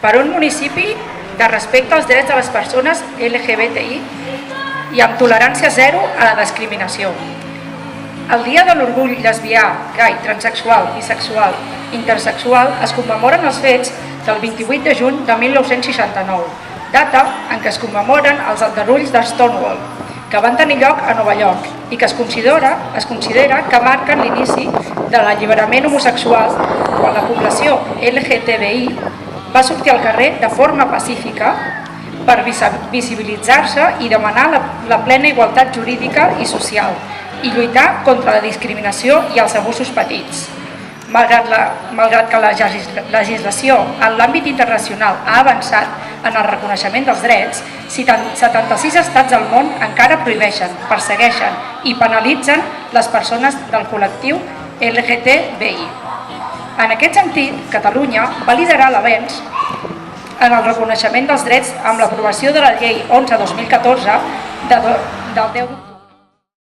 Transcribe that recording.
per un municipi de respecte als drets de les persones LGBTI i amb tolerància zero a la discriminació. El Dia de l'Orgull lesbià, gai, transexual, bisexual, intersexual es commemoren els fets del 28 de juny de 1969, data en què es commemoren els aldarulls de Stonewall, que van tenir lloc a Nova York i que es considera que marquen l'inici de l'alliberament homosexual quan la població LGTBI va sortir al carrer de forma pacífica per visibilitzar-se i demanar la plena igualtat jurídica i social i lluitar contra la discriminació i els abusos patits. Malgrat que la legislació en l'àmbit internacional ha avançat en el reconeixement dels drets, 76 estats del món encara prohibeixen, persegueixen i penalitzen les persones del col·lectiu LGTBI. En aquest sentit, Catalunya va liderar l'avenç en el reconeixement dels drets amb l'aprovació de la Llei 11/2014 del 10